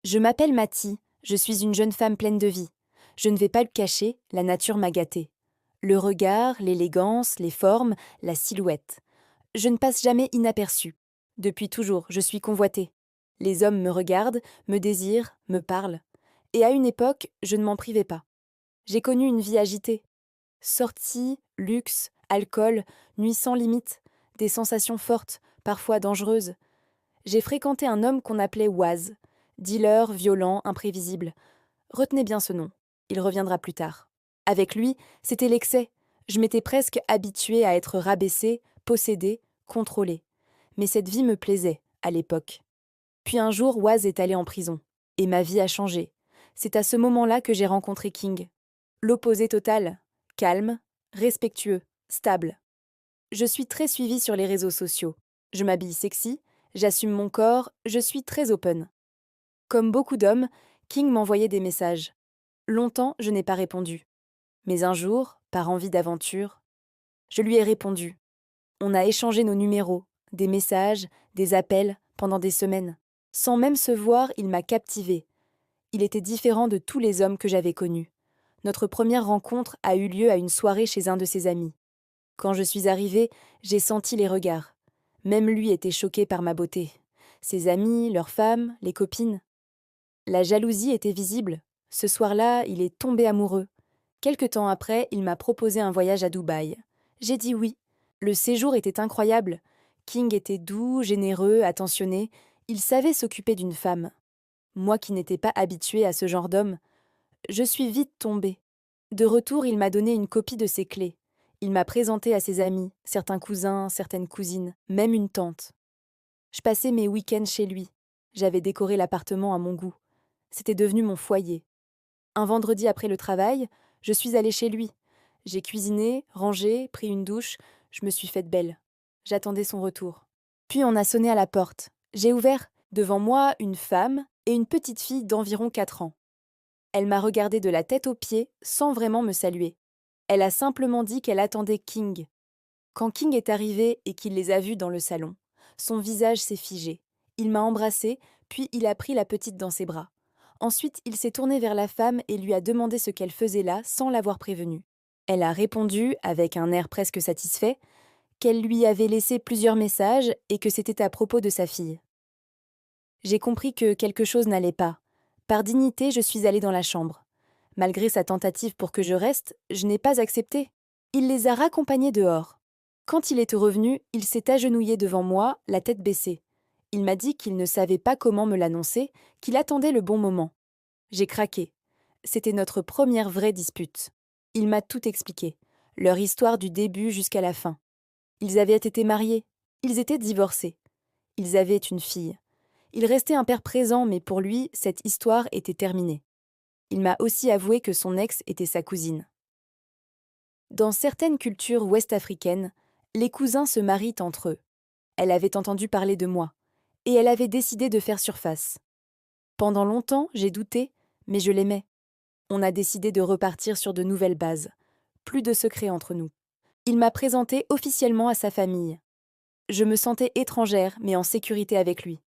Je m'appelle Mathie, je suis une jeune femme pleine de vie. Je ne vais pas le cacher, la nature m'a gâtée. Le regard, l'élégance, les formes, la silhouette. Je ne passe jamais inaperçue. Depuis toujours, je suis convoitée. Les hommes me regardent, me désirent, me parlent. Et à une époque, je ne m'en privais pas. J'ai connu une vie agitée. Sorties, luxe, alcool, nuits sans limite, des sensations fortes, parfois dangereuses. J'ai fréquenté un homme qu'on appelait Waz, dealer, violent, imprévisible. Retenez bien ce nom, il reviendra plus tard. Avec lui, c'était l'excès. Je m'étais presque habituée à être rabaissée, possédée, contrôlée. Mais cette vie me plaisait, à l'époque. Puis un jour, Waz est allé en prison. Et ma vie a changé. C'est à ce moment-là que j'ai rencontré King. L'opposé total. Calme, respectueux, stable. Je suis très suivie sur les réseaux sociaux. Je m'habille sexy, j'assume mon corps, je suis très open. Comme beaucoup d'hommes, King m'envoyait des messages. Longtemps, je n'ai pas répondu. Mais un jour, par envie d'aventure, je lui ai répondu. On a échangé nos numéros, des messages, des appels, pendant des semaines. Sans même se voir, il m'a captivée. Il était différent de tous les hommes que j'avais connus. Notre première rencontre a eu lieu à une soirée chez un de ses amis. Quand je suis arrivée, j'ai senti les regards. Même lui était choqué par ma beauté. Ses amis, leurs femmes, les copines. La jalousie était visible. Ce soir-là, il est tombé amoureux. Quelque temps après, il m'a proposé un voyage à Dubaï. J'ai dit oui. Le séjour était incroyable. King était doux, généreux, attentionné. Il savait s'occuper d'une femme. Moi qui n'étais pas habituée à ce genre d'homme, je suis vite tombée. De retour, il m'a donné une copie de ses clés. Il m'a présenté à ses amis, certains cousins, certaines cousines, même une tante. Je passais mes week-ends chez lui. J'avais décoré l'appartement à mon goût. C'était devenu mon foyer. Un vendredi après le travail, je suis allée chez lui. J'ai cuisiné, rangé, pris une douche, je me suis faite belle. J'attendais son retour. Puis on a sonné à la porte. J'ai ouvert. Devant moi, une femme et une petite fille d'environ 4 ans. Elle m'a regardée de la tête aux pieds sans vraiment me saluer. Elle a simplement dit qu'elle attendait King. Quand King est arrivé et qu'il les a vus dans le salon, son visage s'est figé. Il m'a embrassée, puis il a pris la petite dans ses bras. Ensuite, il s'est tourné vers la femme et lui a demandé ce qu'elle faisait là sans l'avoir prévenue. Elle a répondu, avec un air presque satisfait, qu'elle lui avait laissé plusieurs messages et que c'était à propos de sa fille. J'ai compris que quelque chose n'allait pas. Par dignité, je suis allée dans la chambre. Malgré sa tentative pour que je reste, je n'ai pas accepté. Il les a raccompagnés dehors. Quand il est revenu, il s'est agenouillé devant moi, la tête baissée. Il m'a dit qu'il ne savait pas comment me l'annoncer, qu'il attendait le bon moment. J'ai craqué. C'était notre première vraie dispute. Il m'a tout expliqué, leur histoire du début jusqu'à la fin. Ils avaient été mariés, ils étaient divorcés. Ils avaient une fille. Il restait un père présent, mais pour lui, cette histoire était terminée. Il m'a aussi avoué que son ex était sa cousine. Dans certaines cultures ouest-africaines, les cousins se marient entre eux. Elle avait entendu parler de moi, et elle avait décidé de faire surface. Pendant longtemps, j'ai douté, mais je l'aimais. On a décidé de repartir sur de nouvelles bases. Plus de secrets entre nous. Il m'a présenté officiellement à sa famille. Je me sentais étrangère, mais en sécurité avec lui.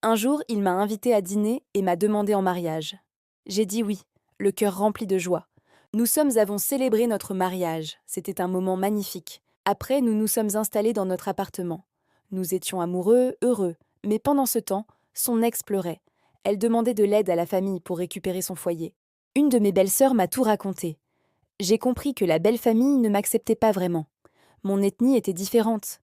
Un jour, il m'a invitée à dîner et m'a demandé en mariage. J'ai dit oui, le cœur rempli de joie. Nous avons célébré notre mariage. C'était un moment magnifique. Après, nous nous sommes installés dans notre appartement. Nous étions amoureux, heureux. Mais pendant ce temps, son ex pleurait. Elle demandait de l'aide à la famille pour récupérer son foyer. Une de mes belles-sœurs m'a tout raconté. J'ai compris que la belle famille ne m'acceptait pas vraiment. Mon ethnie était différente.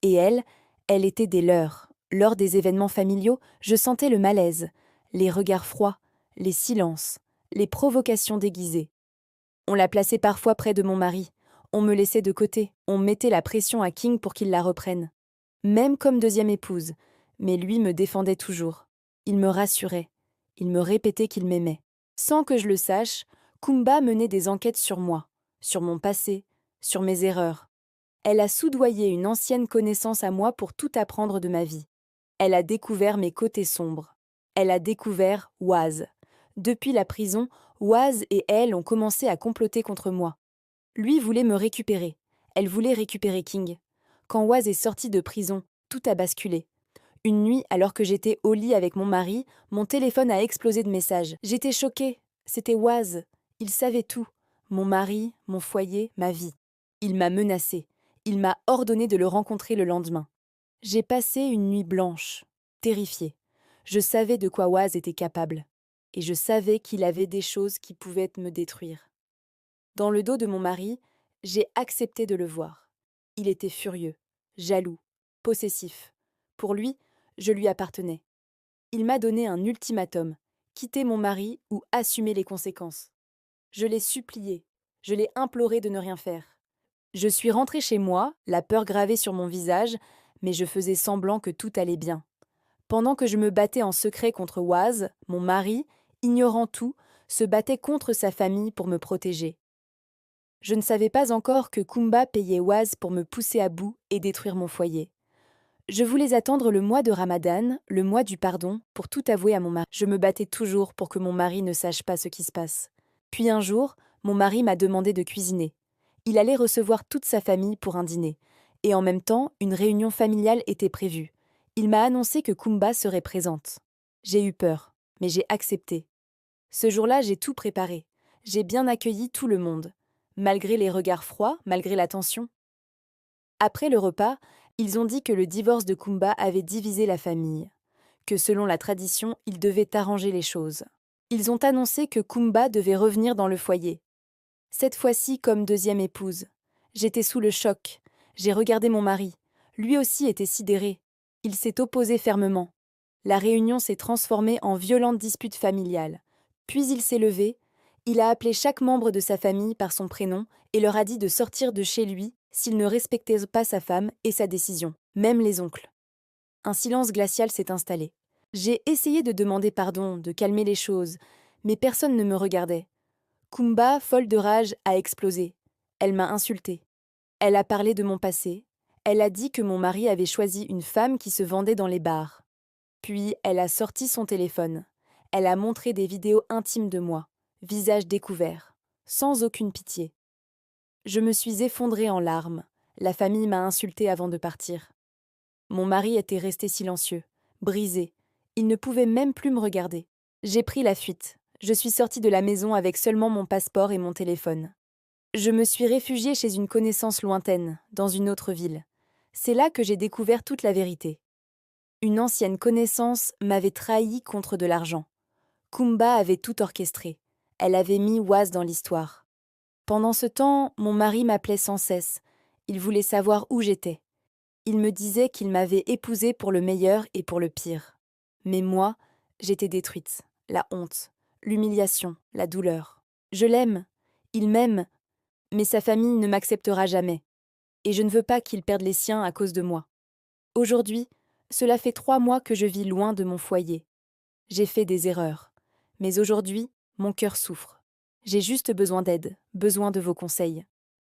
Et elle était des leurs. Lors des événements familiaux, je sentais le malaise, les regards froids, les silences, les provocations déguisées. On la plaçait parfois près de mon mari. On me laissait de côté. On mettait la pression à King pour qu'il la reprenne. Même comme deuxième épouse. Mais lui me défendait toujours. Il me rassurait. Il me répétait qu'il m'aimait. Sans que je le sache, Kumba menait des enquêtes sur moi, sur mon passé, sur mes erreurs. Elle a soudoyé une ancienne connaissance à moi pour tout apprendre de ma vie. Elle a découvert mes côtés sombres. Elle a découvert Waz. Depuis la prison, Waz et elle ont commencé à comploter contre moi. Lui voulait me récupérer. Elle voulait récupérer King. Quand Waz est sorti de prison, tout a basculé. Une nuit, alors que j'étais au lit avec mon mari, mon téléphone a explosé de messages. J'étais choquée. C'était Waz. Il savait tout. Mon mari, mon foyer, ma vie. Il m'a menacée. Il m'a ordonné de le rencontrer le lendemain. J'ai passé une nuit blanche, terrifiée. Je savais de quoi Waz était capable. Et je savais qu'il avait des choses qui pouvaient me détruire. Dans le dos de mon mari, j'ai accepté de le voir. Il était furieux, jaloux, possessif. Pour lui, je lui appartenais. Il m'a donné un ultimatum, quitter mon mari ou assumer les conséquences. Je l'ai supplié, je l'ai imploré de ne rien faire. Je suis rentrée chez moi, la peur gravée sur mon visage, mais je faisais semblant que tout allait bien. Pendant que je me battais en secret contre Waz, mon mari, ignorant tout, se battait contre sa famille pour me protéger. Je ne savais pas encore que Kumba payait Waz pour me pousser à bout et détruire mon foyer. Je voulais attendre le mois de Ramadan, le mois du pardon, pour tout avouer à mon mari. Je me battais toujours pour que mon mari ne sache pas ce qui se passe. Puis un jour, mon mari m'a demandé de cuisiner. Il allait recevoir toute sa famille pour un dîner. Et en même temps, une réunion familiale était prévue. Il m'a annoncé que Kumba serait présente. J'ai eu peur, mais j'ai accepté. Ce jour-là, j'ai tout préparé. J'ai bien accueilli tout le monde. Malgré les regards froids, malgré la tension. Après le repas, ils ont dit que le divorce de Kumba avait divisé la famille, que selon la tradition, il devait arranger les choses. Ils ont annoncé que Kumba devait revenir dans le foyer. Cette fois-ci comme deuxième épouse. J'étais sous le choc. J'ai regardé mon mari. Lui aussi était sidéré. Il s'est opposé fermement. La réunion s'est transformée en violente dispute familiale. Puis il s'est levé. Il a appelé chaque membre de sa famille par son prénom et leur a dit de sortir de chez lui s'il ne respectait pas sa femme et sa décision, même les oncles. Un silence glacial s'est installé. J'ai essayé de demander pardon, de calmer les choses, mais personne ne me regardait. Kumba, folle de rage, a explosé. Elle m'a insultée. Elle a parlé de mon passé. Elle a dit que mon mari avait choisi une femme qui se vendait dans les bars. Puis elle a sorti son téléphone. Elle a montré des vidéos intimes de moi, visage découvert, sans aucune pitié. Je me suis effondrée en larmes. La famille m'a insultée avant de partir. Mon mari était resté silencieux, brisé. Il ne pouvait même plus me regarder. J'ai pris la fuite. Je suis sortie de la maison avec seulement mon passeport et mon téléphone. Je me suis réfugiée chez une connaissance lointaine, dans une autre ville. C'est là que j'ai découvert toute la vérité. Une ancienne connaissance m'avait trahi contre de l'argent. Kumba avait tout orchestré. Elle avait mis Waz dans l'histoire. Pendant ce temps, mon mari m'appelait sans cesse. Il voulait savoir où j'étais. Il me disait qu'il m'avait épousée pour le meilleur et pour le pire. Mais moi, j'étais détruite. La honte, l'humiliation, la douleur. Je l'aime. Il m'aime. Mais sa famille ne m'acceptera jamais. Et je ne veux pas qu'il perde les siens à cause de moi. Aujourd'hui, cela fait 3 mois que je vis loin de mon foyer. J'ai fait des erreurs. Mais aujourd'hui, mon cœur souffre. J'ai juste besoin d'aide, besoin de vos conseils.